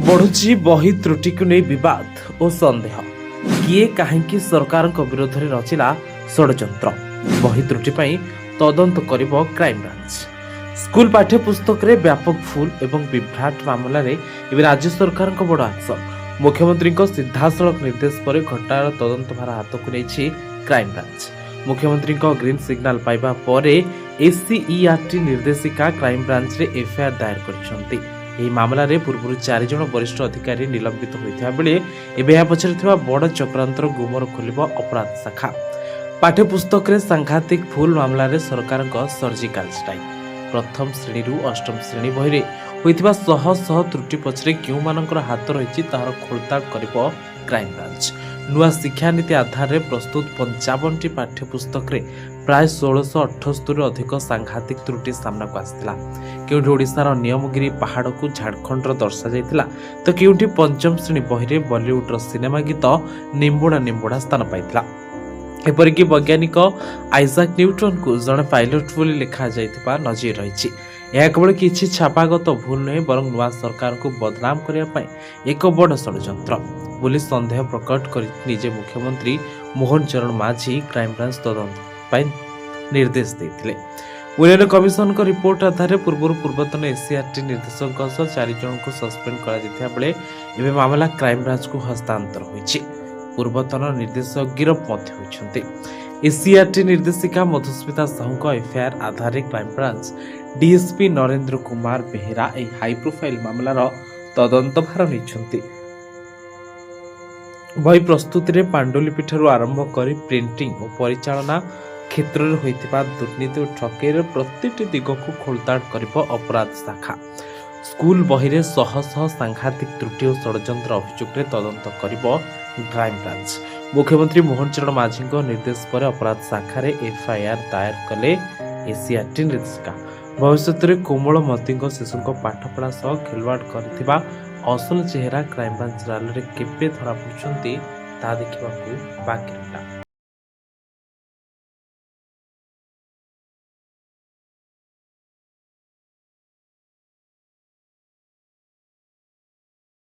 बढ़ुची बही त्रुटि को नहीं विवाद और संदेह किए कहीं सरकार विरोध में रचिला षड्यंत्र बही त्रुटि पर तदंत करिब क्राइम ब्रांच। स्कूल पाठ्यपुस्तक रे व्यापक भूल एवं विभ्राट मामला रे एवं राज्य सरकार बड़ एक्शन। मुख्यमंत्री सीधासलख निर्देश पर घटनार तदंत भार हाथ को नहीं क्राइम ब्रांच। मुख्यमंत्री ग्रीन सिग्नाल पाइबा पर एससीईआरटी निर्देशिका क्राइम ब्रांच रे एफआईआर दायर कर मामला रे पूर्व 4 जन वरिष्ठ अधिकारी निलंबित होता बेले एवं पछरे बड़ चक्रांतर गुमर खोल अपराध शाखा। पाठ्यपुस्तक रे सांघातिक भूल मामला रे सरकार सर्जिकल स्ट्राइक। प्रथम श्रेणी रु अष्टम श्रेणी बही रे होइतिबा शह शह त्रुटि पछरे क्यों मानकर हाथ रही तार खोलताड़ करिब क्राइम ब्रांच। नुआ शिक्षा नीति आधार रे प्रस्तुत 55टी पाठ्यपुस्तक रे प्राय 1678 अधिक सांघातिक त्रुटि सामना को आसिला। केउठी ओडिशार नियमगिरी पहाड़ को झारखंड दर्शा जाइतिला तो केउठी पंचम श्रेणी बही रे बॉलीवुड सिनेमा गीत निम्बुड़ा निम्बुड़ा स्थान पाइतिला। एपरिक वैज्ञानिक आइजाक न्यूटन को जड़े पायलट बोली लिखा जाइतिबा नजर रही। यह केवल किसी छापागत भूल नुहे बर नुआ सरकार को बदनाम करने एक बड़ षड्यंत्र बोली संदेह प्रकट कर निजे मुख्यमंत्री मोहन चरण माझी क्राइम ब्रांच तदंत निर्देश देते। उन्नयन कमिशन को रिपोर्ट आधार पूर्वतन एससीईआरटी निर्देशक 4 जन को सस्पेंड कर मामला क्राइम ब्रांच को हस्तांतर होइछि। पूर्वतन निर्देशक गिरफ होती। एससीईआरटी निर्देशिका मधुस्मिता साहू एफआईआर आधार crime branch DSP Narendra Kumar Behera एक हाई प्रोफाइल मामलार तदंत भार नहीं। बही प्रस्तुति रे पांडुलिपि ठारू आरंभ कर प्रिंटिंग और परिचालना क्षेत्र में होइतिबा दुर्नीति और ठकेर प्रतिटी दिग को खोलताड़ करिब अपराध शाखा। स्कूल बही रे शह शह सांघातिक त्रुटि और षड्यंत्र अभियोग रे तदंत करिब क्राइम ब्रांच। मुख्यमंत्री मोहन चरण माझी निर्देश पर अपराध शाखा रे एफआईआर दायर कले एससीईआरटी निर्देशिका। भविष्य में कोमलमती शिशु पाठपढ़ा सह खेलवाड़ कर असल चेहरा क्राइम ब्रांच राल केवे धरा पड़ुंट ता देखा बाकी रहा।